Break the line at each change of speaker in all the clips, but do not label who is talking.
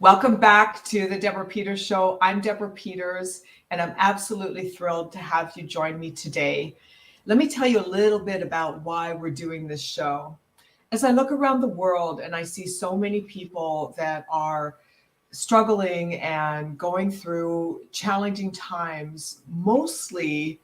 Welcome back to the Deborah Peters Show. I'm Deborah Peters, and I'm absolutely thrilled to have you join me today. Let me tell you a little bit about why we're doing this show. As I look around the world and I see so many people that are struggling and going through challenging times, mostly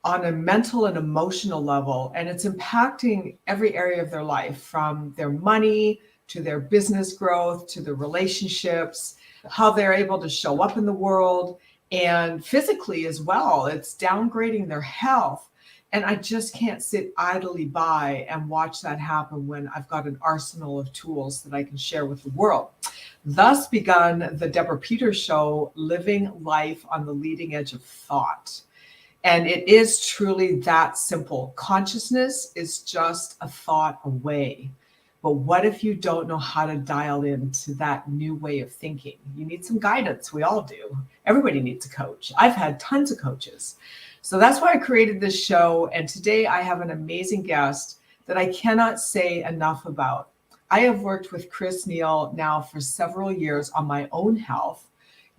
on a mental and emotional level, and it's impacting every area of their life, from their money to their business growth to their relationships, how they're able to show up in the world, and physically as well. It's downgrading their health. And I just can't sit idly by and watch that happen when I've got an arsenal of tools that I can share with the world. Thus begun the Deborah Peters Show, living life on the leading edge of thought. And it is truly that simple. Consciousness is just a thought away. But what if you don't know how to dial into that new way of thinking? You need some guidance. We all do. Everybody needs a coach. I've had tons of coaches. So that's why I created this show. And today I have an amazing guest that I cannot say enough about. I have worked with Neal now for several years on my own health.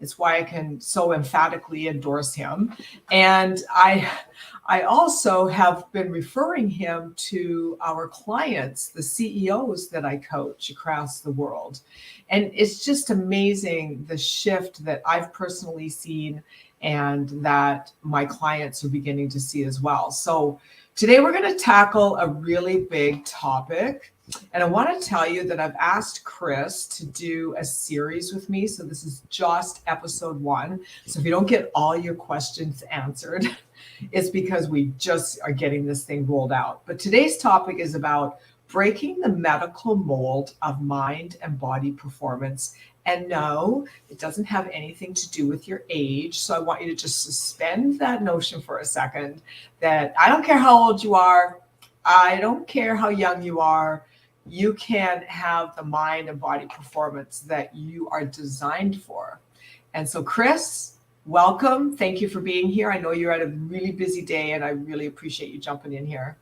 It's why I can so emphatically endorse him. And I also have been referring him to our clients, the CEOs that I coach across the world. And it's just amazing the shift that I've personally seen and that my clients are beginning to see as well. So today we're going to tackle a really big topic. And I want to tell you that I've asked Chris to do a series with me. So this is just episode 1. So if you don't get all your questions answered, it's because we just are getting this thing rolled out. But today's topic is about breaking the medical mold of mind and body performance. And no, it doesn't have anything to do with your age. So I want you to just suspend that notion for a second that I don't care how old you are. I don't care how young you are. You can have the mind and body performance that you are designed for. And so, Chris, welcome. Thank you for being here. I know you're at a really busy day, and I really appreciate you jumping in here.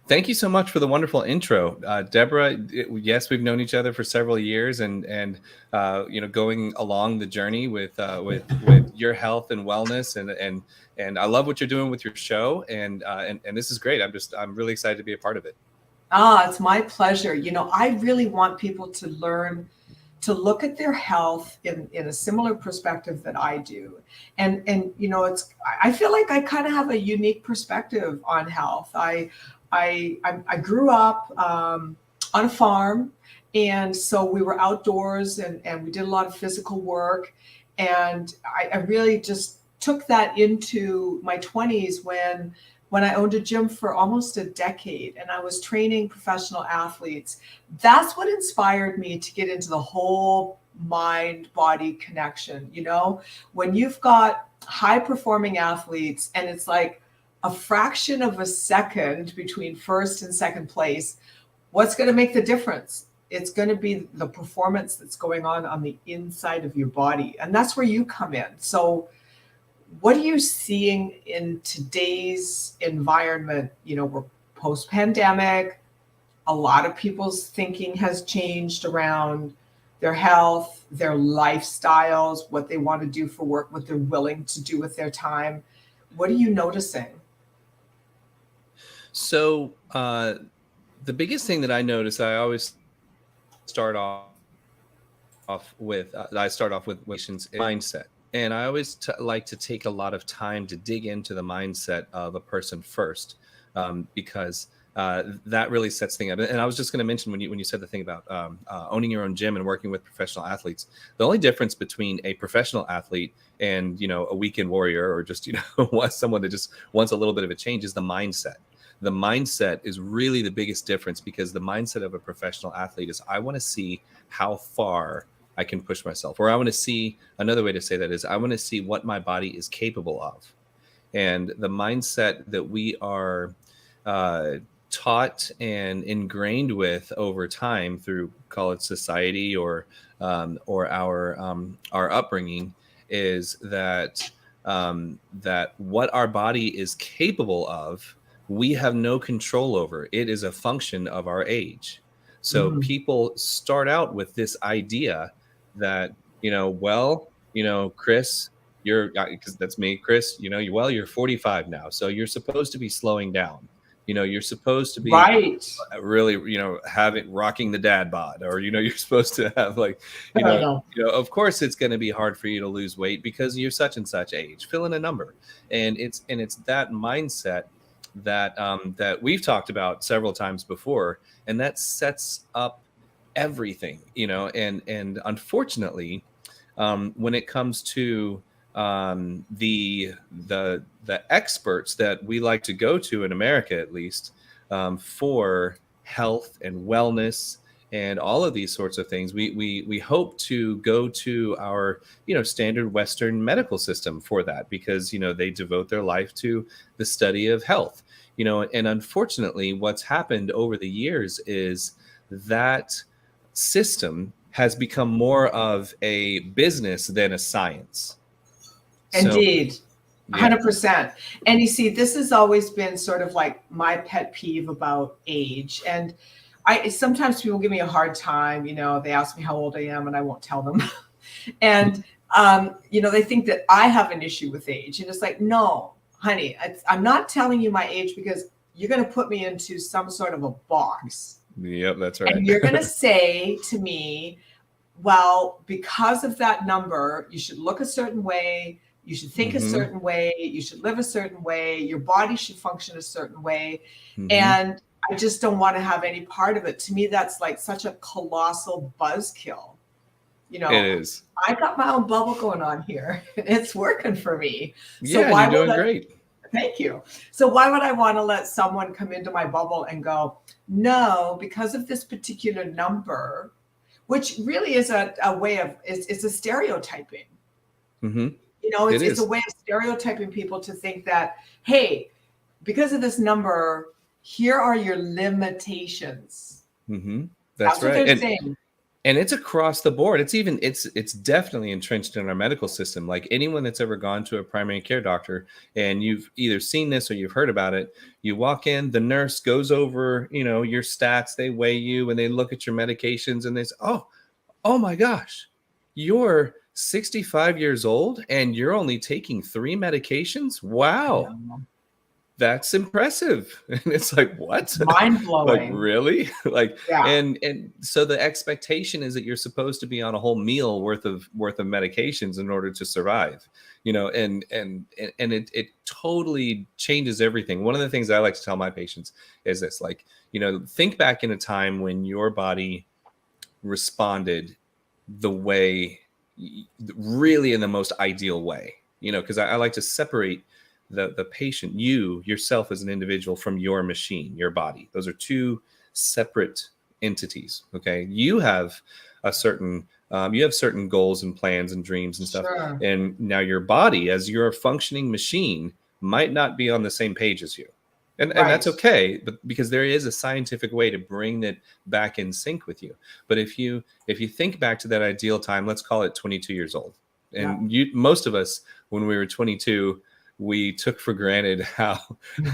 Thank you so much for the wonderful intro, Deborah. Yes, we've known each other for several years, and going along the journey with your health and wellness, and I love what you're doing with your show, and this is great. I'm really excited to be a part of it.
It's my pleasure. I really want people to learn to look at their health in a similar perspective that I do. And I feel like I kind of have a unique perspective on health. I grew up on a farm, and so we were outdoors and we did a lot of physical work. And I really just took that into my 20s when I owned a gym for almost a decade and I was training professional athletes. That's what inspired me to get into the whole mind-body connection. When you've got high-performing athletes and it's like a fraction of a second between first and second place, what's going to make the difference? It's going to be the performance that's going on the inside of your body. And that's where you come in. So what are you seeing in today's environment? We're post-pandemic. A lot of people's thinking has changed around their health, their lifestyles, what they want to do for work, what they're willing to do with their time. What are you noticing?
So the biggest thing that I notice, I always start off with patients' mindset. And I always like to take a lot of time to dig into the mindset of a person first, because that really sets things up. And I was just going to mention when you said the thing about owning your own gym and working with professional athletes, the only difference between a professional athlete and a weekend warrior or just someone that just wants a little bit of a change is the mindset. The mindset is really the biggest difference, because the mindset of a professional athlete is, I want to see how far I can push myself, or I want to see, another way to say that is, I want to see what my body is capable of. And the mindset that we are taught and ingrained with over time through, call it society or our upbringing, is that what our body is capable of, we have no control over. It is a function of our age. So people start out with this idea that, Chris, because that's me, Chris, you're 45 now, so you're supposed to be slowing down. You're supposed to be
Right.
really, having rocking the dad bod, or you're supposed to have like,
I don't know.
of course it's going to be hard for you to lose weight because you're such and such age. Fill in a number, and it's that mindset that we've talked about several times before, and that sets up everything, and unfortunately, when it comes to the experts that we like to go to in America, at least, for health and wellness and all of these sorts of things, we hope to go to our standard Western medical system for that, because they devote their life to the study of health. And unfortunately, what's happened over the years is that system has become more of a business than a science.
Indeed.
Yeah.
100%. And you see, this has always been sort of like my pet peeve about age. And sometimes people give me a hard time, they ask me how old I am and I won't tell them. And, they think that I have an issue with age. And it's like, no, honey, I'm not telling you my age because you're going to put me into some sort of a box.
Yep, that's right.
And you're going to say to me, well, because of that number, you should look a certain way. You should think a certain way. You should live a certain way. Your body should function a certain way. And I just don't want to have any part of it. To me, that's like such a colossal buzzkill. It
is.
I got my own bubble going on here. It's working for me.
So why you're doing great.
Thank you. So why would I want to let someone come into my bubble and go, no, because of this particular number, which really is a way of, it's a stereotyping. It's a way of stereotyping people to think that, hey, because of this number, here are your limitations.
That's
what
right.
they're saying.
And it's across the board. It's definitely entrenched in our medical system. Like anyone that's ever gone to a primary care doctor and you've either seen this or you've heard about it, you walk in, the nurse goes over, your stats, they weigh you and they look at your medications and they say, oh my gosh, you're 65 years old and you're only taking 3 medications? Wow. That's impressive. And it's like, what?
Mind blowing.
Like, really? And so the expectation is that you're supposed to be on a whole meal worth of medications in order to survive, and it totally changes everything. One of the things I like to tell my patients is this, like, think back in a time when your body responded the way, really in the most ideal way, because I like to separate the patient, yourself as an individual, from your machine, your body. Those are two separate entities. Okay. You have certain goals and plans and dreams and stuff.
Sure.
And now your body, as your functioning machine, might not be on the same page as you. And that's okay, but because there is a scientific way to bring it back in sync with you. But if you think back to that ideal time, let's call it 22 years old. And most of us, when we were 22, we took for granted how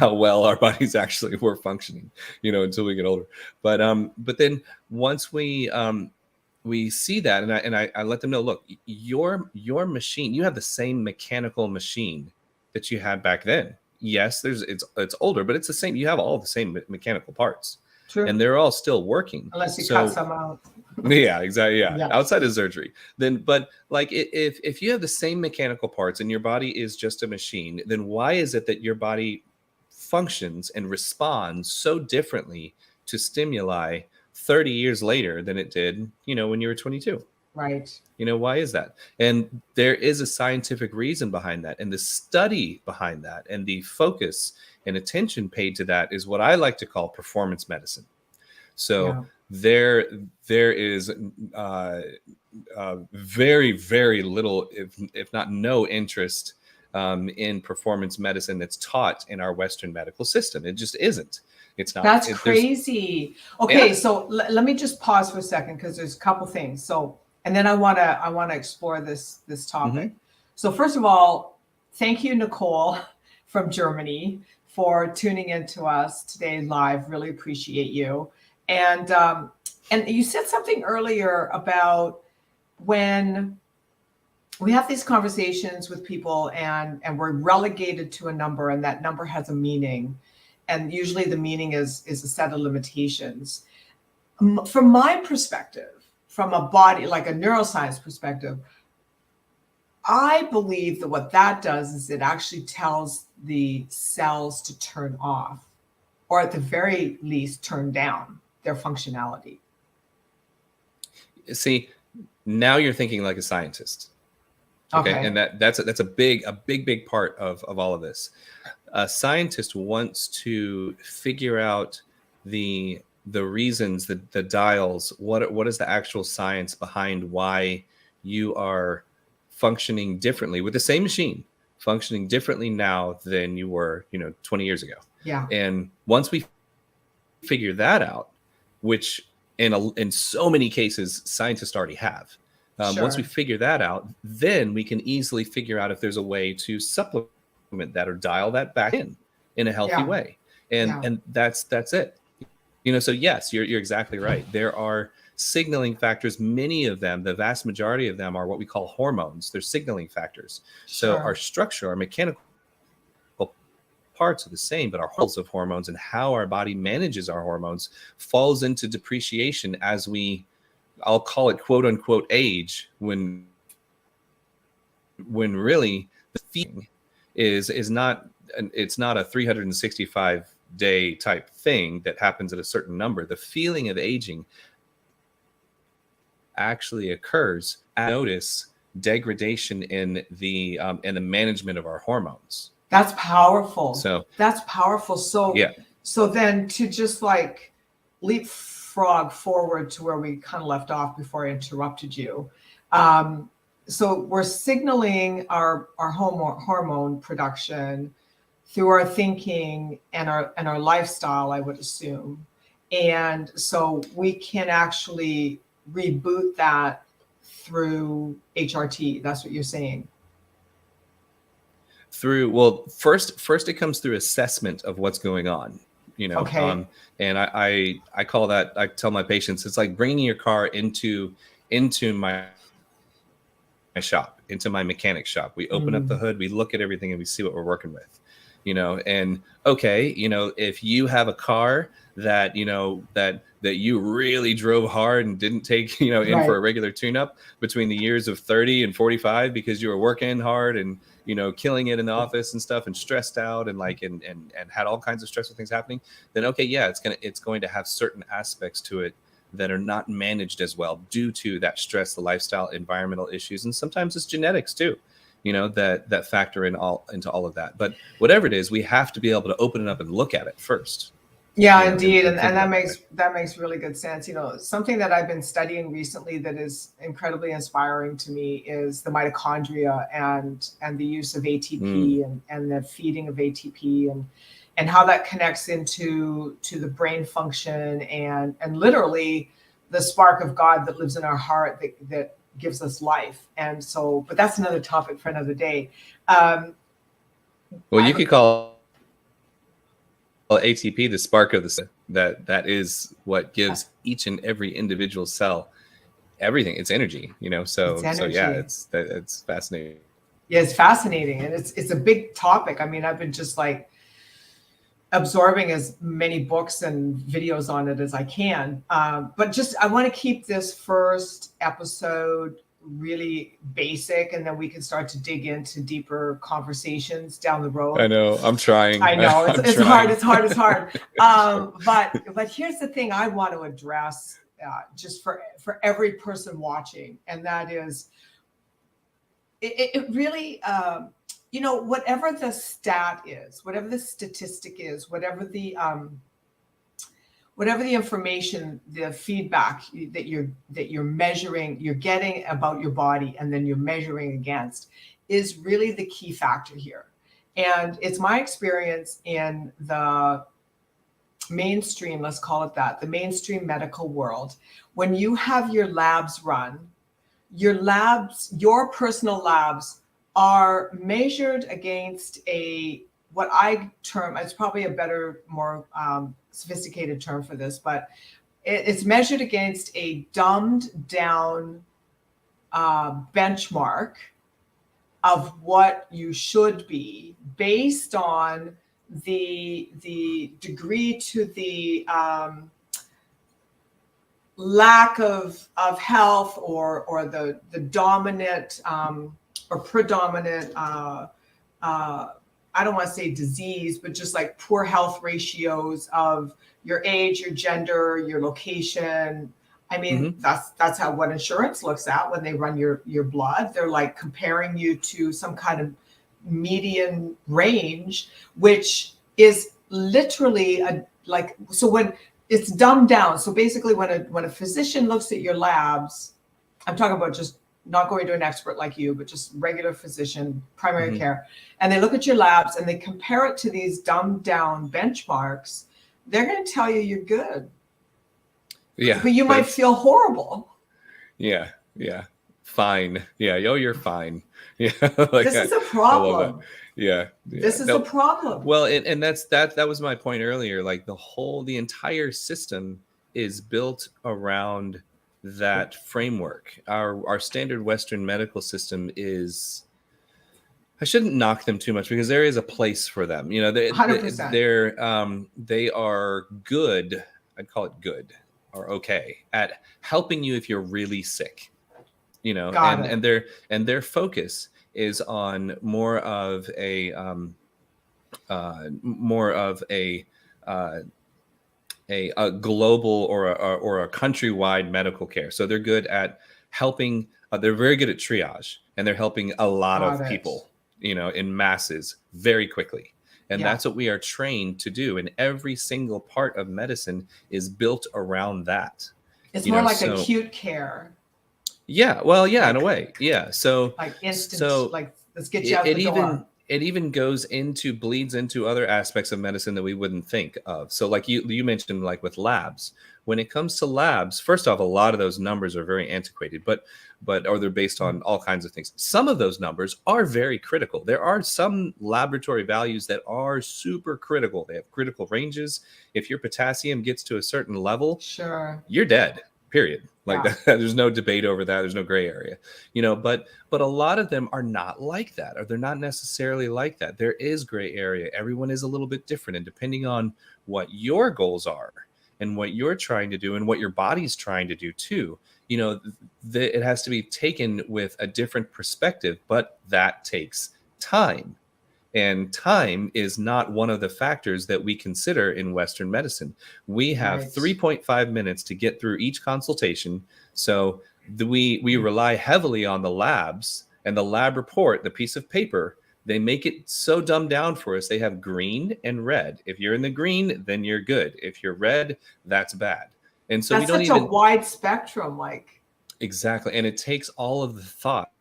well our bodies actually were functioning, until we get older. But then once we see that, and I let them know, look, your machine, you have the same mechanical machine that you had back then. Yes, it's older, but it's the same. You have all the same mechanical parts. True. And they're all still working.
Unless you cut some out.
Yeah, exactly. Yeah. Outside of surgery. But like if you have the same mechanical parts and your body is just a machine, then why is it that your body functions and responds so differently to stimuli 30 years later than it did, when you were 22?
Right.
Why is that? And there is a scientific reason behind that. And the study behind that and the focus and attention paid to that is what I like to call performance medicine. So there is very, very little, if not no interest in performance medicine that's taught in our Western medical system. It just isn't. It's not.
That's crazy. Okay, so let me just pause for a second because there's a couple things. So, and then I want to explore this topic. So first of all, thank you, Nicole from Germany, for tuning in to us today live. Really appreciate you. And you said something earlier about when we have these conversations with people and we're relegated to a number, and that number has a meaning, and usually the meaning is a set of limitations. From my perspective, from a body, like a neuroscience perspective, I believe that what that does is it actually tells the cells to turn off, or at the very least turn down their functionality.
See, now you're thinking like a scientist. Okay. And that's a big part of all of this. A scientist wants to figure out the reasons, the dials, what is the actual science behind why you are functioning differently with the same machine, functioning differently now than you were, 20 years ago.
Yeah.
And once we figure that out, which in so many cases scientists already have,
Sure.
Once we figure that out, then we can easily figure out if there's a way to supplement that or dial that back in a healthy way. And that's it. So yes, you're exactly right. There are signaling factors. Many of them, the vast majority of them, are what we call hormones. They're signaling factors. So
Sure.
our structure, our mechanical parts are the same, but our hormones of hormones and how our body manages our hormones falls into depreciation as I'll call it quote unquote age, when really the feeling is not, it's not a 365 day type thing that happens at a certain number. The feeling of aging actually occurs. I notice degradation in the management of our hormones.
That's powerful.
So
that's powerful. So
yeah.
So then to just like leapfrog forward to where we kind of left off before I interrupted you. So we're signaling our hormone production through our thinking and our lifestyle, I would assume. And so we can actually reboot that through HRT. That's what you're saying.
First it comes through assessment of what's going on,
Okay.
And I call that, I tell my patients, it's like bringing your car into my shop, into my mechanic shop. We open up the hood, we look at everything, and we see what we're working with, and okay, if you have a car that that you really drove hard and didn't take in
Right.
for a regular tune-up between the years of 30 and 45 because you were working hard and killing it in the office and stuff and stressed out and and had all kinds of stressful things happening, then okay, yeah, it's going to have certain aspects to it that are not managed as well due to that stress, the lifestyle, environmental issues, and sometimes it's genetics too, that factor into all of that. But whatever it is, we have to be able to open it up and look at it first.
Yeah, indeed. And that makes really good sense. Something that I've been studying recently that is incredibly inspiring to me is the mitochondria and the use of ATP and the feeding of ATP and how that connects into the brain function and literally the spark of God that lives in our heart that gives us life. And so, but that's another topic for another day.
Well, you could call ATP the spark of the cell. That is what gives each and every individual cell everything. It's energy, so
It's energy.
So yeah, it's fascinating.
Yeah, it's fascinating, and it's a big topic. I mean, I've been just like absorbing as many books and videos on it as I can. But just I want to keep this first episode really basic, and then we can start to dig into deeper conversations down the road.
I know, I'm trying.
I know it's hard. It's hard. But here's the thing I want to address, just for every person watching, and that is, it really, whatever the stat is, whatever the statistic is, whatever the information, the feedback that you're measuring, you're getting about your body, and then you're measuring against, is really the key factor here. And it's my experience in the mainstream, let's call it that, the mainstream medical world, when you have your labs run, your personal labs are measured against what I term, it's probably a better, more sophisticated term for this, but it's measured against a dumbed down benchmark of what you should be based on the degree to the lack of health or the dominant or predominant I don't want to say disease, but just like poor health ratios of your age, your gender, your location. I mean, that's how what insurance looks at when they run your blood. They're like comparing you to some kind of median range, which is literally so when it's dumbed down. So basically when a physician looks at your labs, I'm talking about just not going to an expert like you, but just regular physician, primary care, and they look at your labs and they compare it to these dumbed down benchmarks, they're going to tell you you're good.
Yeah.
But you might feel horrible.
Yeah. Yeah. Fine. Yeah. Oh, you're fine. Yeah.
This is a problem.
Yeah.
This is a problem.
Well, and that was my point earlier. Like the entire system is built around that framework. Our standard Western medical system is, I shouldn't knock them too much because there is a place for them. You know,
100%.
They are good. I'd call it good or okay at helping you if you're really sick. You know, and their focus is on more of a global or a countrywide medical care. So they're good at helping. They're very good at triage, and they're helping a lot of people, you know, in masses very quickly. And that's what we are trained to do. And every single part of medicine is built around that.
It's more like acute care.
Yeah. Well, yeah, in a way. Yeah. So
like instant, like let's get you out the door.
It even bleeds into other aspects of medicine that we wouldn't think of. So like you mentioned, like with labs, when it comes to labs, first off, a lot of those numbers are very antiquated, or they're based on all kinds of things. Some of those numbers are very critical. There are some laboratory values that are super critical. They have critical ranges. If your potassium gets to a certain level,
sure,
you're dead. Period. Like that, there's no debate over that. There's no gray area, you know, but a lot of them are not like that, or they're not necessarily like that. There is gray area. Everyone is a little bit different. And depending on what your goals are and what you're trying to do and what your body's trying to do too, you know, it has to be taken with a different perspective, but that takes time. And time is not one of the factors that we consider in Western medicine. We have 3.5 minutes to get through each consultation. So we rely heavily on the labs and the lab report, the piece of paper. They make it so dumbed down for us. They have green and red. If you're in the green, then you're good. If you're red, that's bad. And so
that's such a wide spectrum, like.
Exactly. And it takes all of the thought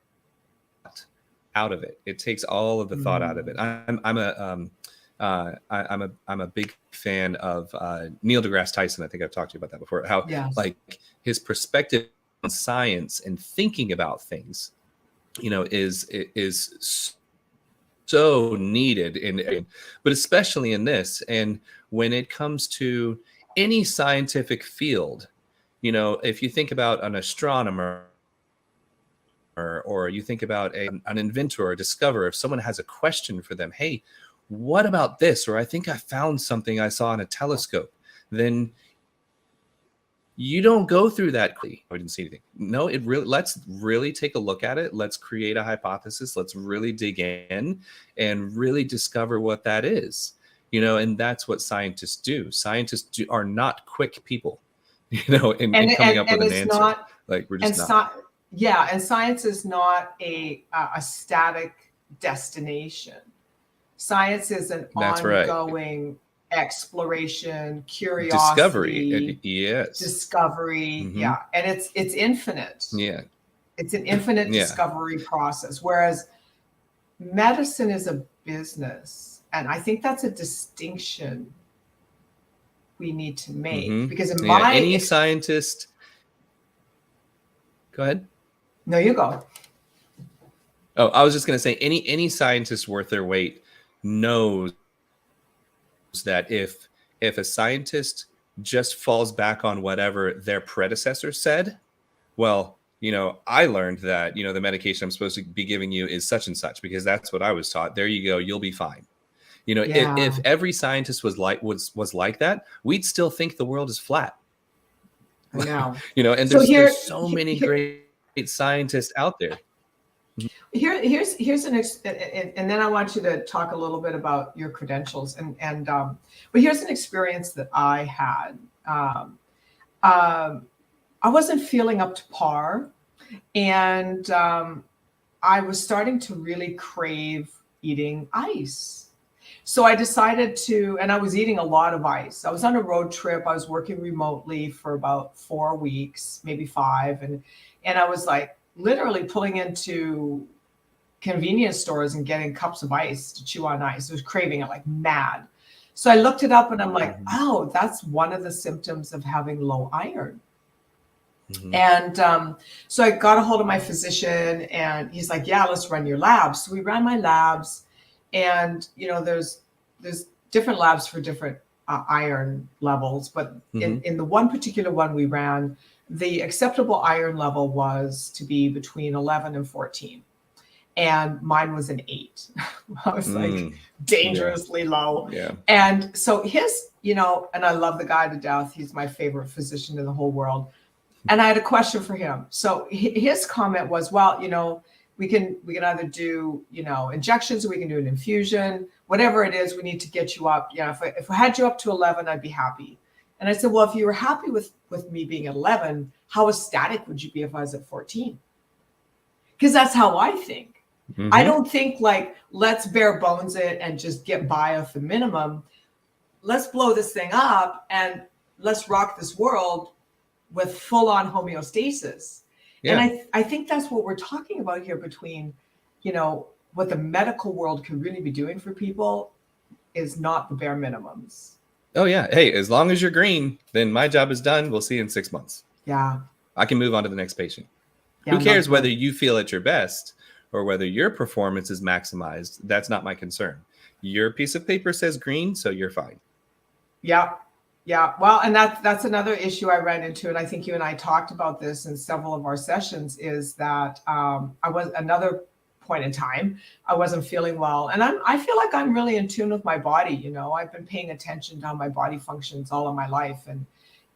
out of it. It takes all of the thought out of it. I'm a big fan of Neal deGrasse Tyson. I think I've talked to you about that before. How like his perspective on science and thinking about things, you know, is so needed but especially in this. And when it comes to any scientific field, you know, if you think about an astronomer, or you think about an inventor or discoverer, if someone has a question for them, hey, what about this? Or I think I found something I saw in a telescope. Then you don't go through that. I didn't see anything. No, let's really take a look at it. Let's create a hypothesis. Let's really dig in and really discover what that is. You know, and that's what scientists do. Scientists are not quick people, you know, in coming up with an answer.
Not,
like we're just not.
Yeah, and science is not a static destination. Science is an ongoing exploration, curiosity, discovery. Yeah, and it's infinite.
Yeah,
it's an infinite discovery process. Whereas medicine is a business, and I think that's a distinction we need to make because in
any scientist. Go ahead.
No, you go.
Oh, I was just going to say any scientist worth their weight knows that if a scientist just falls back on whatever their predecessor said, well, I learned that, the medication I'm supposed to be giving you is such and such, because that's what I was taught. There you go. You'll be fine. If
Yeah,
every scientist was like that, we'd still think the world is flat.
I know.
And
So
there's so many great scientists out there.
here's and then I want you to talk a little bit about your credentials but here's an experience that I had. I wasn't feeling up to par, and I was starting to really crave eating ice. So I decided to, and I was eating a lot of ice. I was on a road trip. I was working remotely for about 4 weeks, maybe 5, and I was like literally pulling into convenience stores and getting cups of ice to chew on ice. I was craving it like mad. So I looked it up and I'm like,
Mhm.
oh, that's one of the symptoms of having low iron.
Mhm.
And so I got a hold of my physician and he's like, yeah, let's run your labs. So we ran my labs, and there's different labs for different iron levels, but
Mhm.
in the one particular one we ran, the acceptable iron level was to be between 11 and 14. And mine was an 8. I was like
Yeah.
dangerously low.
Yeah.
And so and I love the guy to death. He's my favorite physician in the whole world. And I had a question for him. So his comment was, well, we can either do, injections, or we can do an infusion, whatever it is, we need to get you up. Yeah. If I had you up to 11, I'd be happy. And I said, well, if you were happy with me being at 11, how ecstatic would you be if I was at 14? Because that's how I think. I
Mhm.
don't think like, let's bare bones it and just get by with the minimum. Let's blow this thing up and let's rock this world with full on homeostasis. And
Yeah.
I think that's what we're talking about here between, what the medical world could really be doing for people is not the bare minimums.
Oh yeah. Hey, as long as you're green, then my job is done. We'll see you in 6 months.
Yeah.
I can move on to the next patient.
Yeah.
Who
No
cares whether
good.
you feel at your best or whether your performance is maximized? That's not my concern. Your piece of paper says green, so you're fine.
Yeah. Yeah. Well, and that's another issue I ran into. And I think you and I talked about this in several of our sessions, is that I was another point in time, I wasn't feeling well. And I feel like I'm really in tune with my body. I've been paying attention to how my body functions all of my life.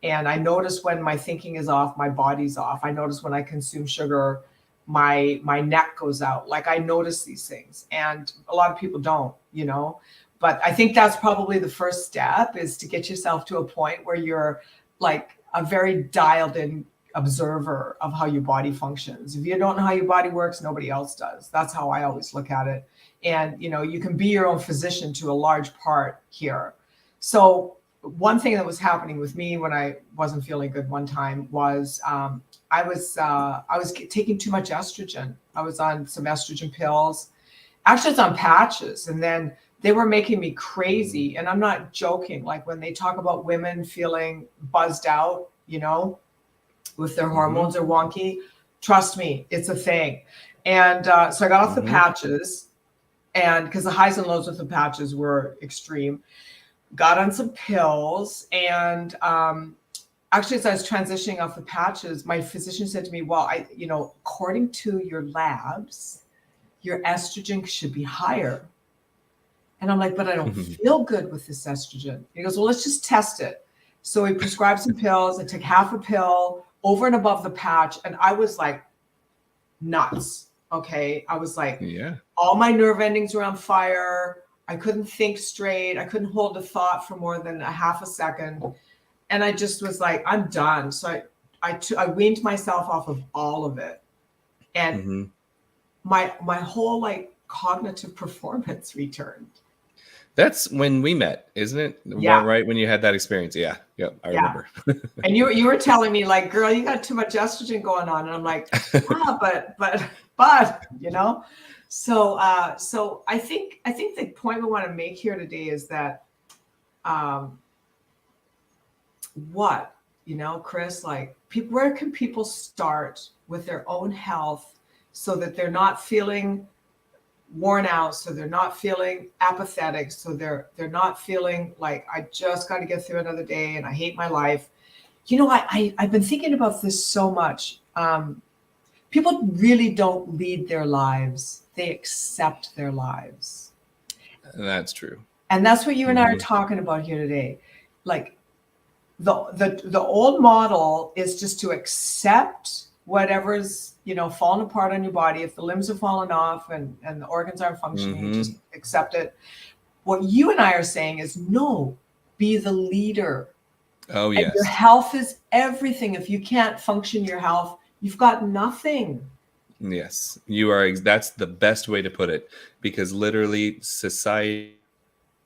And I notice when my thinking is off, my body's off. I notice when I consume sugar, my neck goes out. Like, I notice these things. And a lot of people don't. But I think that's probably the first step, is to get yourself to a point where you're like a very dialed in observer of how your body functions. If you don't know how your body works, nobody else does. That's how I always look at it. And you can be your own physician to a large part here. So one thing that was happening with me when I wasn't feeling good one time was I was taking too much estrogen. I was on some estrogen pills. Actually, it's on patches, and then they were making me crazy. And I'm not joking. Like, when they talk about women feeling buzzed out, with their hormones are wonky, trust me, it's a thing. And so I got off the patches, and because the highs and lows with the patches were extreme, got on some pills. And actually, as I was transitioning off the patches, my physician said to me, well, according to your labs, your estrogen should be higher. And I'm like, but I don't feel good with this estrogen. He goes, well, let's just test it. So he prescribed some pills. I took half a pill over and above the patch. And I was like nuts. Okay. I was like,
Yeah.
all my nerve endings were on fire. I couldn't think straight. I couldn't hold a thought for more than a half a second. And I just was like, I'm done. So I weaned myself off of all of it. And my whole like cognitive performance returned.
That's when we met, isn't it?
Yeah.
Right when you had that experience. Yeah. Yep. I remember.
And you were telling me like, girl, you got too much estrogen going on. And I'm like, but, so I think the point we want to make here today is that, Chris, like, where can people start with their own health so that they're not feeling worn out, so they're not feeling apathetic, so they're not feeling like, I just got to get through another day and I hate my life. I've been thinking about this so much. People really don't lead their lives. They accept their lives.
That's true.
And that's what you and I are
Mhm.
talking about here today. Like the old model is just to accept whatever's, falling apart on your body. If the limbs are falling off and the organs aren't functioning, just
Mhm.
accept it. What you and I are saying is no, be the leader.
Oh,
And your
yes.
health is everything. If you can't function your health, you've got nothing.
Yes, you are. That's the best way to put it, because literally society,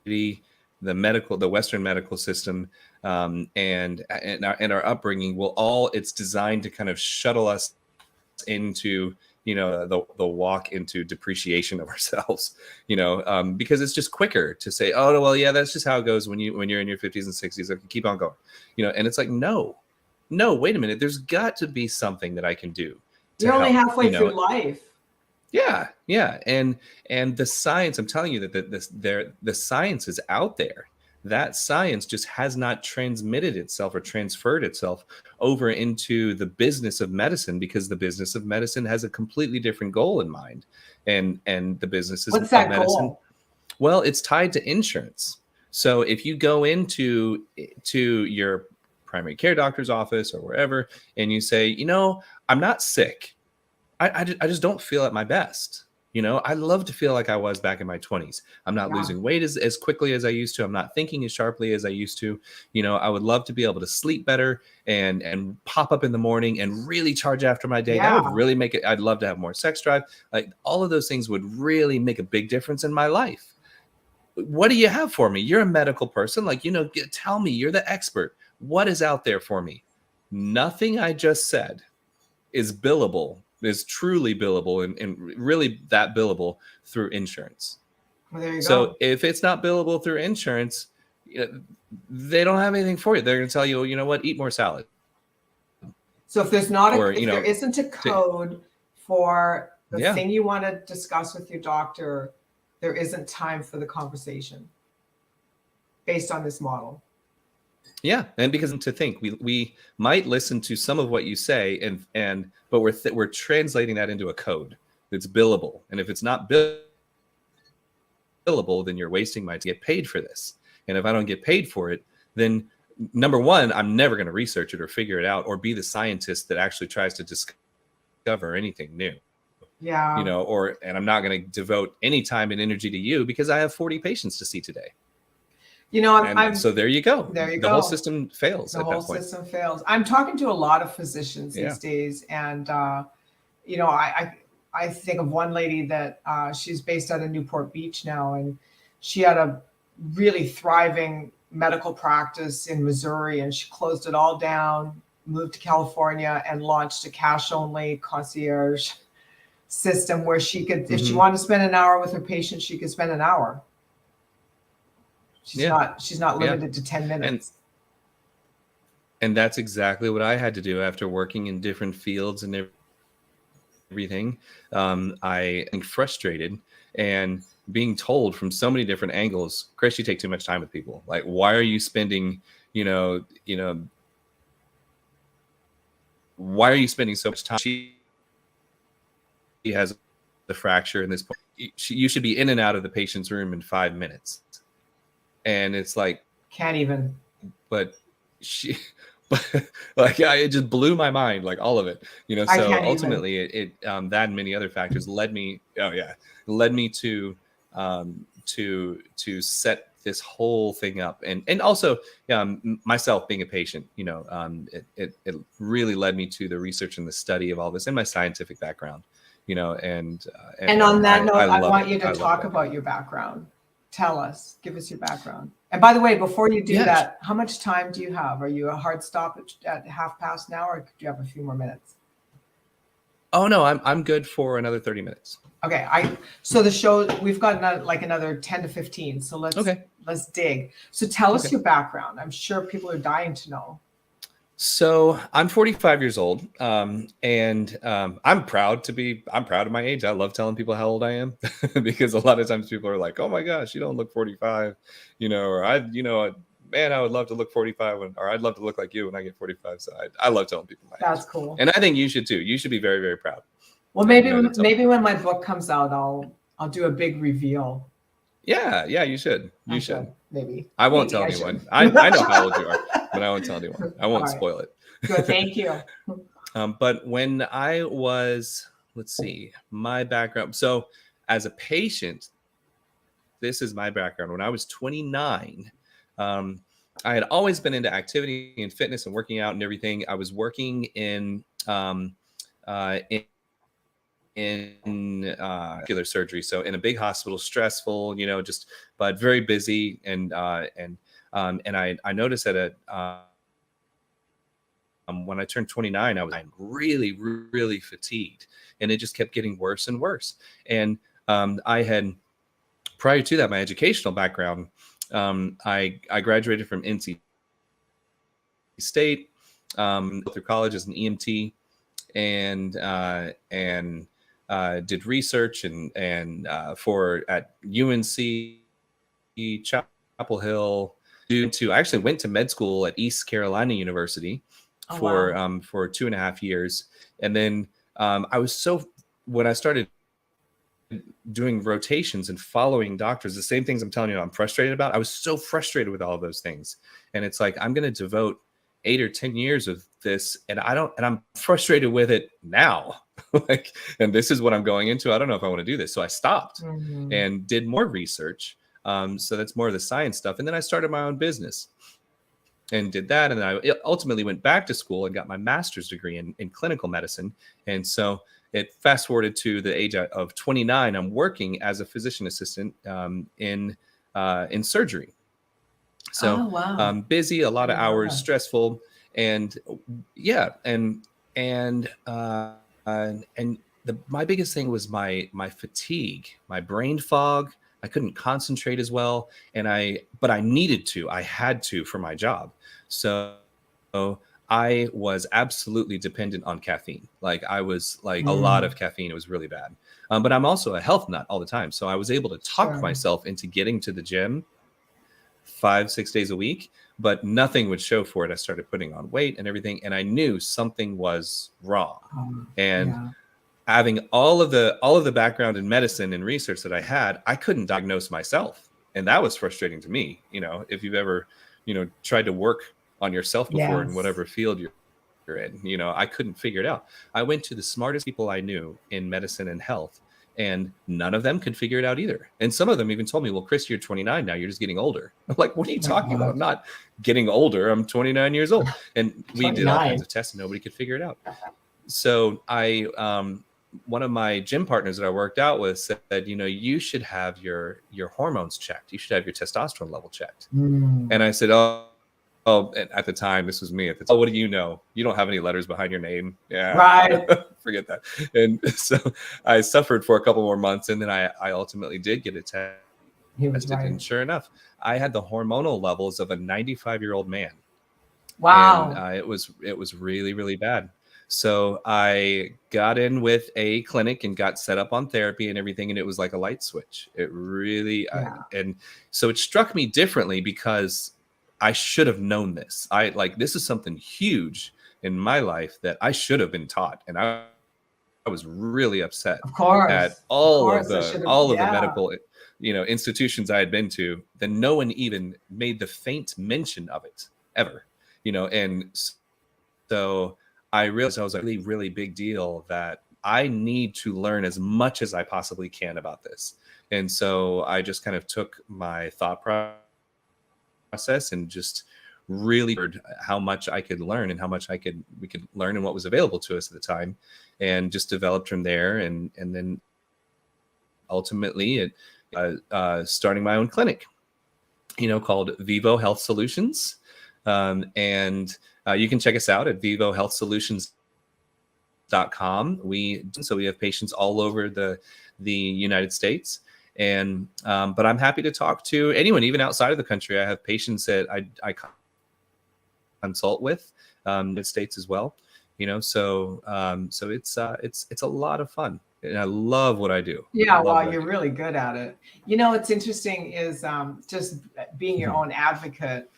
the Western medical system, and our upbringing it's designed to kind of shuttle us into, the walk into depreciation of ourselves, because it's just quicker to say, oh, well, yeah, that's just how it goes when you're in your 50s and 60s. Okay, keep on going, and it's like, no, wait a minute, there's got to be something that I can do to
You're only
help,
halfway through life.
yeah, and the science, I'm telling you that the science is out there. That science just has not transmitted itself or transferred itself over into the business of medicine, because the business of medicine has a completely different goal in mind. And the businesses
What's
of
that
medicine,
goal?
well, it's tied to insurance. So if you go to your primary care doctor's office or wherever, and you say, I'm not sick, I just don't feel at my best. I love to feel like I was back in my 20s. I'm not
Yeah.
losing weight as quickly as I used to. I'm not thinking as sharply as I used to. I would love to be able to sleep better and pop up in the morning and really charge after my day. That would
Yeah.
really make it. I'd love to have more sex drive. Like, all of those things would really make a big difference in my life. What do you have for me? You're a medical person. Like, tell me, you're the expert. What is out there for me? Nothing I just said is truly billable, and really that billable through insurance.
Well, there you
So
go.
if it's not billable through insurance, they don't have anything for you. They're going to tell you, you know what, eat more salad.
So if
Or,
if there isn't a
to,
code for the
yeah,
thing you want to discuss with your doctor, there isn't time for the conversation based on this model.
yeah. And because to think, we might listen to some of what you say, but we're translating that into a code that's billable. And if it's not billable, then you're wasting my time to get paid for this. And if I don't get paid for it, then number one, I'm never going to research it or figure it out or be the scientist that actually tries to discover anything new.
Yeah.
And I'm not going to devote any time and energy to you because I have 40 patients to see today.
I'm
So there you go.
There you
The
go.
whole system fails
The
at
whole
that point.
system fails. I'm talking to a lot of physicians these days, and I think of one lady that she's based out of Newport Beach now, and she had a really thriving medical practice in Missouri, and she closed it all down, moved to California, and launched a cash-only concierge system where she could, if she
Mhm.
wanted to spend an hour with her patient, she could spend an hour. She's
Yeah.
not
Yeah.
limited to 10 minutes.
And that's exactly what I had to do after working in different fields and everything. I am frustrated and being told from so many different angles, Chris, you take too much time with people. Like, why are you spending, why are you spending so much time? She has the fracture in this point. You should be in and out of the patient's room in 5 minutes. And it's like,
Can't even.
but she, but like, it just blew my mind, like all of it,
I
so
can't even.
ultimately that and many other factors led me to set this whole thing up. And also, myself being a patient, it really led me to the research and the study of all this and my scientific background, and
on that note, I
love
want
it.
you to
I love
talk
it.
about your background. Tell us, give us your background. And by the way, before you do that, how much time do you have? Are you a hard stop at 1/2 now, or do you have a few more minutes?
Oh no, I'm good for another 30 minutes.
Okay, so the show, we've got another 10 to 15. So let's dig. So tell us your background. I'm sure people are dying to know.
So I'm 45 years old, and I'm proud of my age. I love telling people how old I am because a lot of times people are like, "Oh my gosh, you don't look 45," or man, I would love to look 45 or I'd love to look like you when I get 45. So I love telling people my age.
That's cool.
And I think you should too. You should be very, very proud.
Well,
And that's
maybe when my book comes out, I'll do a big reveal.
yeah, you should.
I
You
should,
should.
maybe.
I won't
Maybe
tell
I
anyone.
should.
I know how old you are, but I won't tell anyone. I
All
won't
right.
spoil
Good.
it.
Thank you.
But when I was, let's see, my background. So as a patient, this is my background. When I was 29, um, I had always been into activity and fitness and working out and everything. I was working in ocular surgery, so in a big hospital, stressful, just but very busy, and I noticed that when I turned 29, I was really, really fatigued, and it just kept getting worse and worse. And I had, prior to that, my educational background, I graduated from NC State, through college as an EMT, and did research and for at UNC, Chapel Hill. I actually went to med school at East Carolina University
Oh,
for
wow.
for 2.5 years, and then when I started doing rotations and following doctors, the same things I'm telling you I'm frustrated about. I was so frustrated with all of those things. And it's like, I'm going to devote 8 or 10 years of this, and I'm frustrated with it now. And this is what I'm going into. I don't know if I want to do this. So I stopped and did more research. So that's more of the science stuff. And then I started my own business and did that. And then I ultimately went back to school and got my master's degree in clinical medicine. And so it fast forwarded to the age of 29. I'm working as a physician assistant in surgery. So
wow.
busy, a lot of hours,
Yeah.
stressful, and yeah, and my biggest thing was my fatigue, my brain fog. I couldn't concentrate as well, but I needed to. I had to for my job. So I was absolutely dependent on caffeine. Like I was like a lot of caffeine. It was really bad. But I'm also a health nut all the time. So I was able to talk myself into getting to the gym 5-6 days a week, but nothing would show for it. I started putting on weight and everything, and I knew something was wrong. And having all of the background in medicine and research that I had, I couldn't diagnose myself. And that was frustrating to me. If you've ever, tried to work on yourself before in whatever field you're in, I couldn't figure it out. I went to the smartest people I knew in medicine and health, and none of them could figure it out either. And some of them even told me, well, Chris, you're 29 now, you're just getting older. I'm like, what are you talking about? I'm not getting older. I'm 29 years old. And we did all kinds of tests and nobody could figure it out. So one of my gym partners that I worked out with said, you should have your hormones checked. You should have your testosterone level checked. And I said, and at the time, this was me. What do you know? You don't have any letters behind your name. Yeah.
Right.
Forget that. And so I suffered for a couple more months, and then I ultimately did get it tested. And sure enough, I had the hormonal levels of a 95-year-old man.
Wow.
And it was really, really bad. So I got in with a clinic and got set up on therapy and everything. And it was like a light switch. It really, and so it struck me differently because I should have known this. This is something huge in my life that I should have been taught. And I was really upset at all of the medical, institutions I had been to. Then no one even made the faint mention of it ever, and so I realized I was a really, really big deal that I need to learn as much as I possibly can about this. And so I just kind of took my thought process and just really heard how much I could learn and how much we could learn and what was available to us at the time, and just developed from there. And then ultimately starting my own clinic, called Vivo Health Solutions. And you can check us out at vivohealthsolutions.com. We have patients all over the United States. And but I'm happy to talk to anyone, even outside of the country. I have patients that I consult with in the States as well. So it's a lot of fun, and I love what I do.
Yeah, well, you're really good at it. What's interesting is just being your own advocate.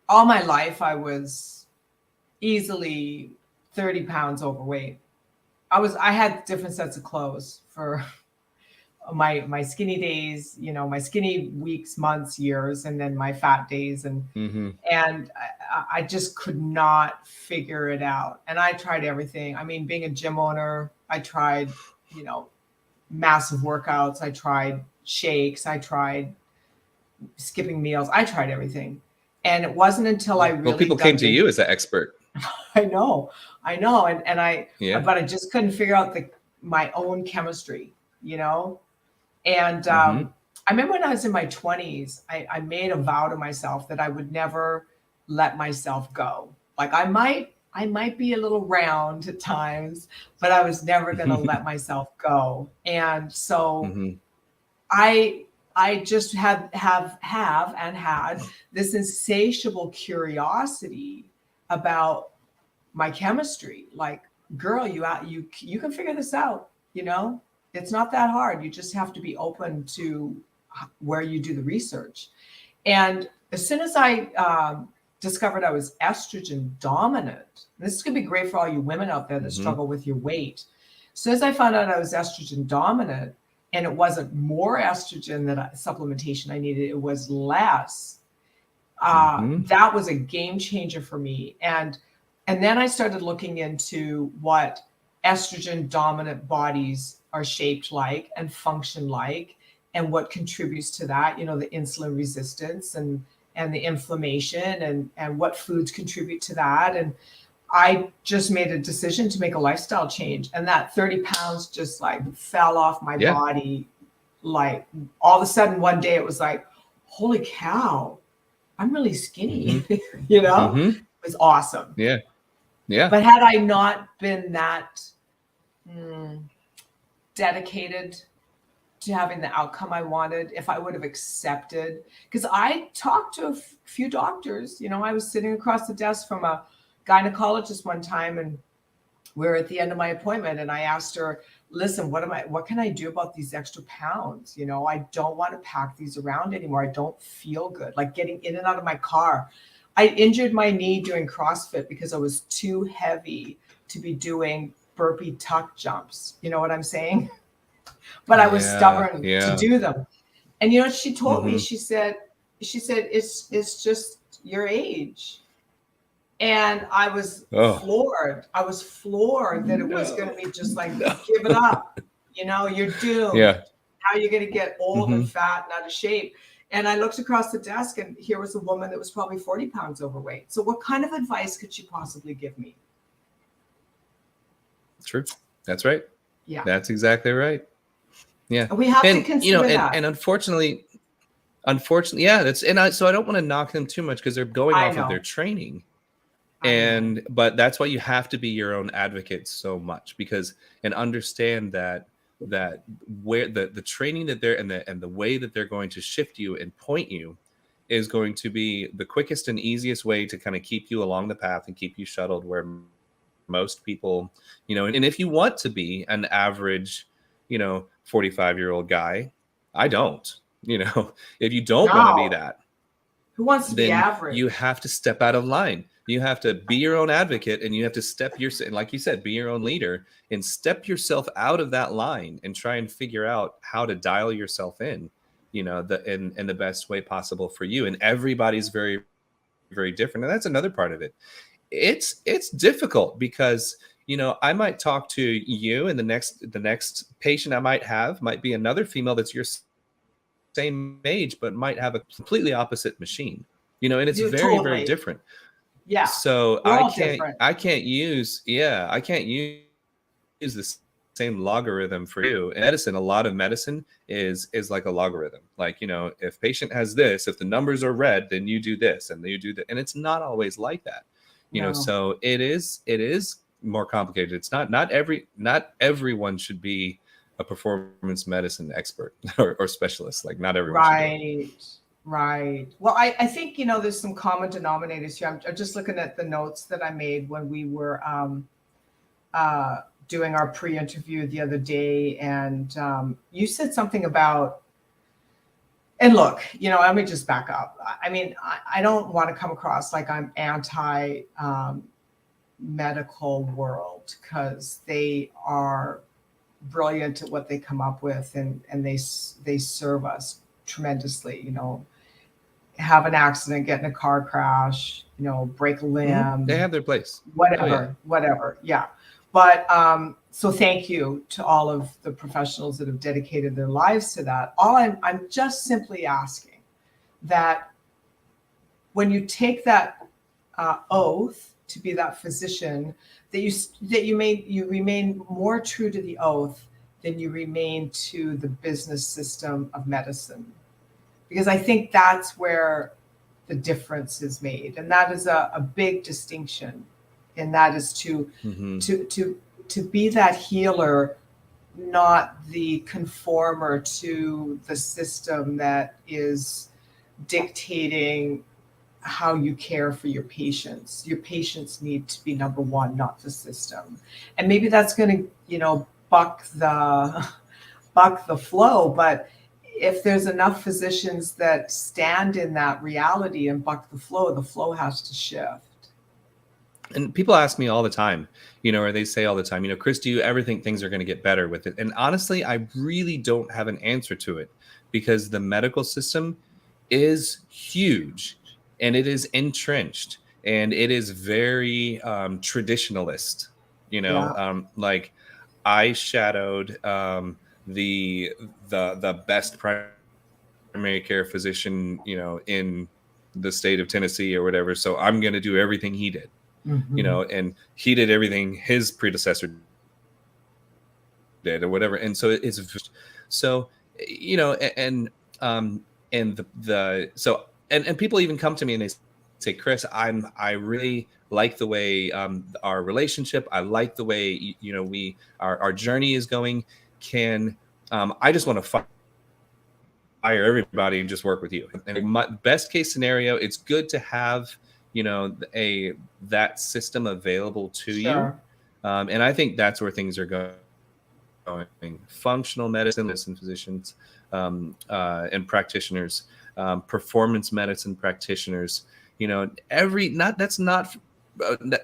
All my life, I was easily 30 pounds overweight. I had different sets of clothes for my skinny days, my skinny weeks, months, years, and then my fat days. And I just could not figure it out. And I tried everything. I mean, being a gym owner, I tried, massive workouts. I tried shakes. I tried skipping meals. I tried everything. And it wasn't until I really
well, people came to you as an expert.
I know.
Yeah.
But I just couldn't figure out my own chemistry, And
Mhm.
I remember when I was in my 20s, I made a vow to myself that I would never let myself go. Like I might be a little round at times, but I was never going to let myself go. And so
Mhm.
I just have and had this insatiable curiosity about my chemistry. Like, girl, you can figure this out, It's not that hard. You just have to be open to where you do the research. And as soon as I discovered I was estrogen dominant, this could be great for all you women out there that struggle with your weight. As soon as I found out I was estrogen dominant, and it wasn't more estrogen supplementation I needed, it was less. That was a game changer for me. And then I started looking into what estrogen dominant bodies are shaped like and function like, and what contributes to that, the insulin resistance and the inflammation, and what foods contribute to that. And I just made a decision to make a lifestyle change, and that 30 pounds just like fell off my
Yeah.
body. Like all of a sudden one day it was like, holy cow, I'm really skinny. It was awesome.
Yeah. Yeah.
But had I not been that dedicated to having the outcome I wanted, if I would have accepted, because I talked to a few doctors, I was sitting across the desk from a gynecologist one time, and we were at the end of my appointment, and I asked her, listen, what can I do about these extra pounds? I don't want to pack these around anymore. I don't feel good, like getting in and out of my car. I injured my knee doing CrossFit because I was too heavy to be doing burpee tuck jumps. You know what I'm saying? But I was stubborn to do them. And what she told me? She said, it's just your age. And I was floored. I was floored that it was going to be just like, give it up. You're doomed.
Yeah.
How are you going to get old and fat and out of shape? And I looked across the desk, and here was a woman that was probably 40 pounds overweight. So what kind of advice could she possibly give me?
True. That's right.
Yeah.
That's exactly right. Yeah.
And we have to consider that.
And unfortunately, yeah, so I don't want to knock them too much because they're going off of their training. But that's why you have to be your own advocate so much, and understand that where the training that they're and the way that they're going to shift you and point you is going to be the quickest and easiest way to kind of keep you along the path and keep you shuttled where most people, and if you want to be an average, 45-year-old guy, I don't, if you don't want to be that,
who wants to be average?
You have to step out of line. You have to be your own advocate, and you have to like you said, be your own leader and step yourself out of that line and try and figure out how to dial yourself in, in the best way possible for you. And everybody's very, very different. And that's another part of it. It's difficult because, I might talk to you, and the next patient I might have might be another female that's your same age, but might have a completely opposite machine, and it's very, very different.
Yeah.
So I can't use the same logarithm for you. In medicine, a lot of medicine is like a logarithm. Like, if patient has this, if the numbers are red, then you do this and you do that. And it's not always like that, so it is more complicated. It's not everyone should be a performance medicine expert or specialist. Like, not everyone should be.
Right. Well, I think, there's some common denominators here. I'm just looking at the notes that I made when we were doing our pre-interview the other day. And you said something about, and look, let me just back up. I mean, I don't want to come across like I'm anti medical world, because they are brilliant at what they come up with, and they serve us tremendously. Have an accident, get in a car crash, break a limb,
They have their place. Oh yeah.
whatever. Yeah. But so thank you to all of the professionals that have dedicated their lives to that. I'm just simply asking that when you take that oath to be that physician, that you remain more true to the oath than you remain to the business system of medicine, because I think that's where the difference is made, and that is a big distinction, and that is to be that healer, not the conformer to the system that is dictating how you care for your patients. Your patients need to be number one, not the system. And maybe that's going to, buck the flow. But if there's enough physicians that stand in that reality and buck the flow has to shift.
And people ask me all the time, or they say all the time, Chris, do you ever think things are going to get better with it? And honestly, I really don't have an answer to it, because the medical system is huge, and it is entrenched, and it is very traditionalist. Like I shadowed the best primary care physician, in the state of Tennessee or whatever. So I'm going to do everything he did, and he did everything his predecessor did or whatever. And so it's so, and people even come to me and they say, Chris, I really like the way our relationship, I like the way our journey is going. I just want to fire everybody and just work with you. And my best case scenario, it's good to have that system available to you. And I think that's where things are going. Functional medicine physicians and practitioners, performance medicine practitioners,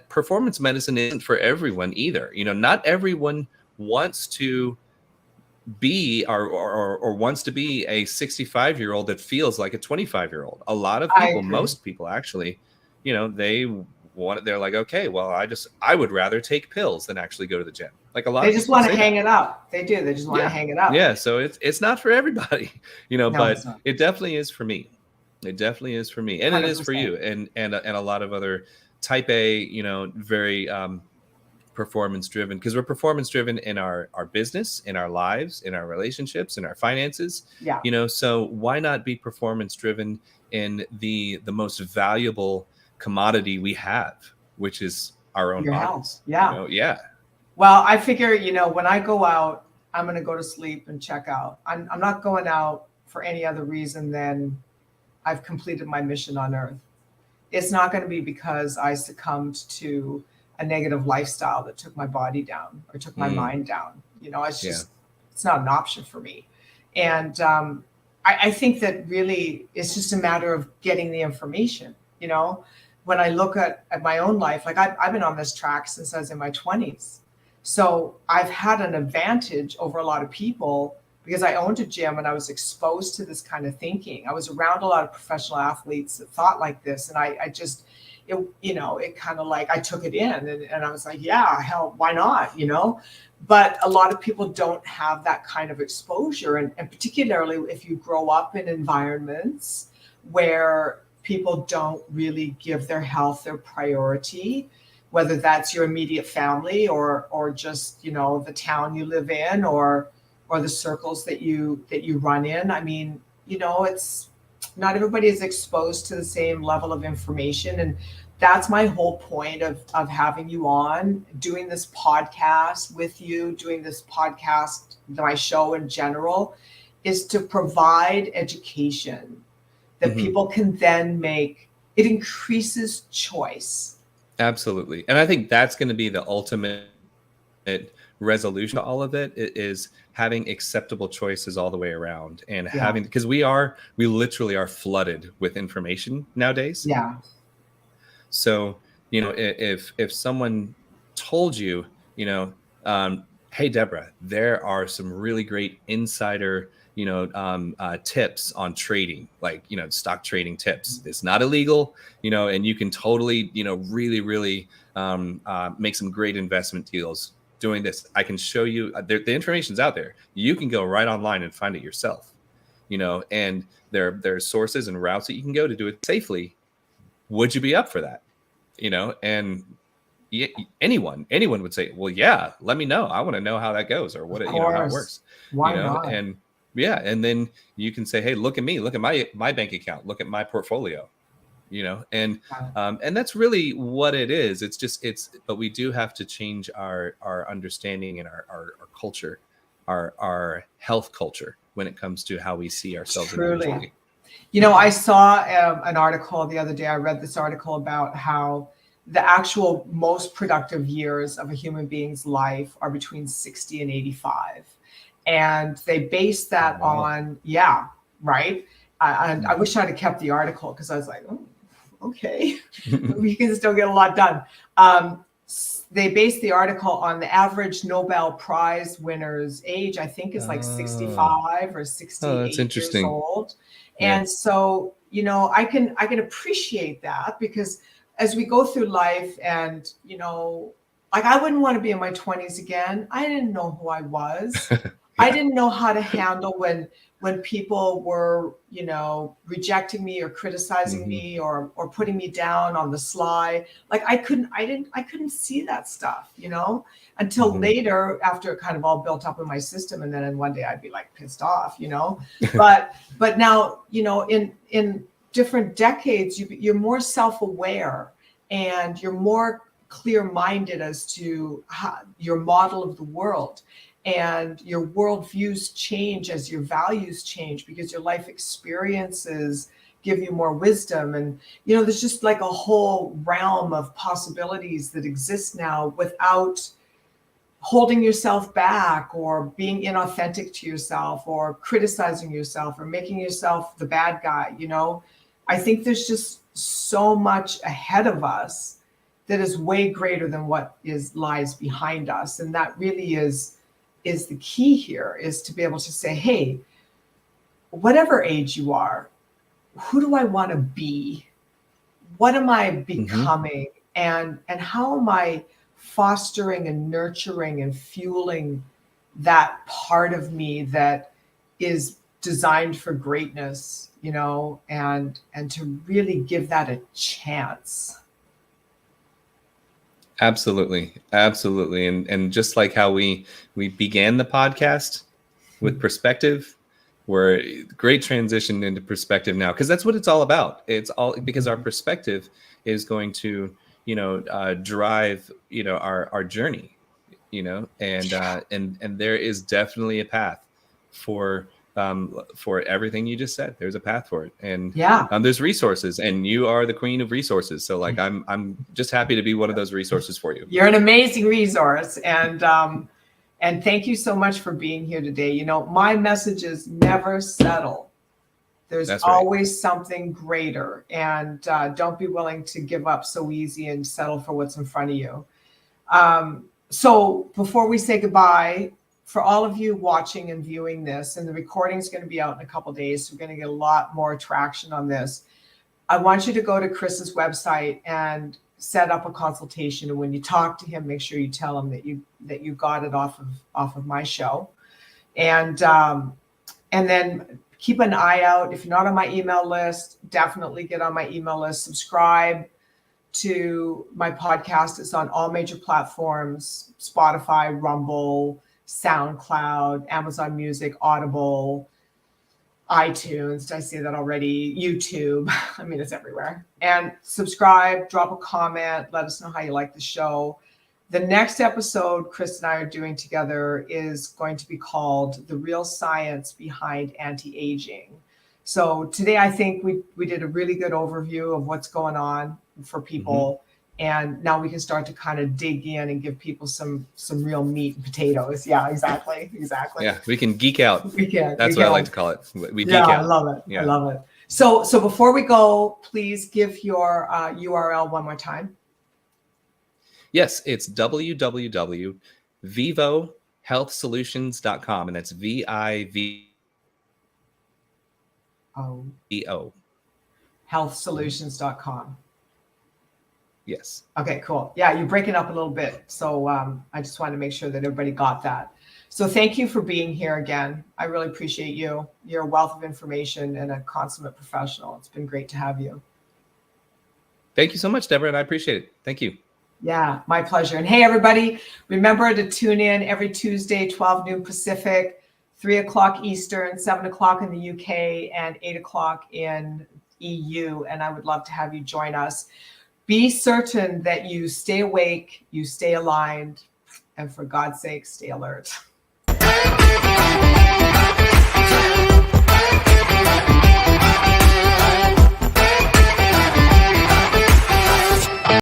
performance medicine isn't for everyone either. Not everyone wants to be or wants to be a 65-year-old that feels like a 25-year-old. A lot of people, most people actually, they're like, okay, well, I would rather take pills than actually go to the gym. Like a lot
they
of
just want to hang it up. They do. They just want to hang it up.
Yeah. So it's not for everybody,
No,
but it definitely is for me. It definitely is for me. And 100%. It is for you. And a lot of other type A, very performance driven, because we're performance driven in our business, in our lives, in our relationships, in our finances.
Yeah.
So why not be performance driven in the most valuable commodity we have, which is our own bodies.
Yeah. Well, I figure, when I go out, I'm going to go to sleep and check out. I'm not going out for any other reason than I've completed my mission on earth. It's not going to be because I succumbed to a negative lifestyle that took my body down or took my mind down. It's not an option for me. And I think that really it's just a matter of getting the information. When I look at my own life, like I've been on this track since I was in my 20s. So I've had an advantage over a lot of people because I owned a gym and I was exposed to this kind of thinking. I was around a lot of professional athletes that thought like this. And it kind of like I took it in and I was like, yeah, hell, why not? But a lot of people don't have that kind of exposure. And particularly if you grow up in environments where people don't really give their health their priority, whether that's your immediate family or just, the town you live in or the circles that you run in. I mean, it's not everybody is exposed to the same level of information. And that's my whole point of having you on, doing this podcast with you, doing this podcast, my show in general, is to provide education that people can then make. It increases choice.
Absolutely. And I think that's going to be the ultimate resolution to all of it, is having acceptable choices all the way around, and having, because we literally are flooded with information nowadays.
Yeah.
So, You know, if someone told you, you know, hey Deborah, there are some really great insider, tips on trading, like, stock trading tips. It's not illegal, and you can totally, really, really make some great investment deals doing this. I can show you the information's out there. You can go right online and find it yourself, and there's sources and routes that you can go to do it safely. Would you be up for that? And anyone would say, well, yeah, let me know. I want to know how that goes, or what,
Of
how it
course.
works,
Why not?
and yeah. And then you can say, hey, look at me, look at my bank account, look at my portfolio, and that's really what it is. But we do have to change our understanding and our culture, our health culture when it comes to how we see ourselves
Truly.
individually.
I saw an article the other day. I read this article about how the actual most productive years of a human being's life are between 60 and 85. And they base that on, right. And I wish I'd have kept the article, because I was like, oh, okay, we can still get a lot done. They based the article on the average Nobel Prize winner's age, I think, is like 65 or 68 years old.
Yeah.
And so, I can appreciate that, because as we go through life, and, like, I wouldn't want to be in my 20s again. I didn't know who I was. I didn't know how to handle when people were, rejecting me or criticizing me or putting me down on the sly. Like, I couldn't see that stuff, until later, after it kind of all built up in my system. And then one day I'd be like pissed off, but now, in different decades, you're more self-aware, and you're more clear-minded as to your model of the world. And your worldviews change as your values change, because your life experiences give you more wisdom. And, there's just like a whole realm of possibilities that exist now, without holding yourself back, or being inauthentic to yourself, or criticizing yourself, or making yourself the bad guy. I think there's just so much ahead of us that is way greater than what lies behind us. And that really is the key here, is to be able to say, hey, whatever age you are, who do I want to be? What am I becoming? And how am I fostering and nurturing and fueling that part of me that is designed for greatness, and to really give that a chance.
Absolutely. And just like how we began the podcast with perspective, we're great transition into perspective now, because that's what it's all about. It's all because our perspective is going to, drive, our journey, and there is definitely a path for everything you just said. There's a path for it, and there's resources, and you are the queen of resources. So, like, I'm just happy to be one of those resources for you.
You're an amazing resource, and thank you so much for being here today. My messages never settle. There's always something greater, and don't be willing to give up so easy and settle for what's in front of you. So before we say goodbye, for all of you watching and viewing this, and the recording is going to be out in a couple of days, so we're going to get a lot more traction on this. I want you to go to Chris's website and set up a consultation. And when you talk to him, make sure you tell him that you got it off of my show. And then keep an eye out. If you're not on my email list, definitely get on my email list. Subscribe to my podcast. It's on all major platforms: Spotify, Rumble, SoundCloud, Amazon Music, Audible, iTunes. Did I say that already? YouTube. I mean, it's everywhere. And subscribe, drop a comment, let us know how you like the show. The next episode Chris and I are doing together is going to be called The Real Science Behind Anti-Aging. So today, I think we did a really good overview of what's going on for people. And now we can start to kind of dig in and give people some real meat and potatoes. Yeah, exactly.
Yeah, we can geek out.
We can.
That's what I like to call it. We geek out.
I love it. Yeah. I love it. So before we go, please give your URL one more time.
Yes, it's www.vivohealthsolutions.com, and that's
Oh,
VIVO.
healthsolutions.com.
Yes.
Okay, cool. Yeah, you're breaking up a little bit. So I just wanted to make sure that everybody got that. So thank you for being here again. I really appreciate you. You're a wealth of information and a consummate professional. It's been great to have you.
Thank you so much, Deborah, and I appreciate it. Thank you.
Yeah, my pleasure. And hey, everybody, remember to tune in every Tuesday, 12 noon Pacific, 3 o'clock Eastern, 7 o'clock in the UK, and 8 o'clock in EU. And I would love to have you join us. Be certain that you stay awake, you stay aligned, and for God's sake, stay alert.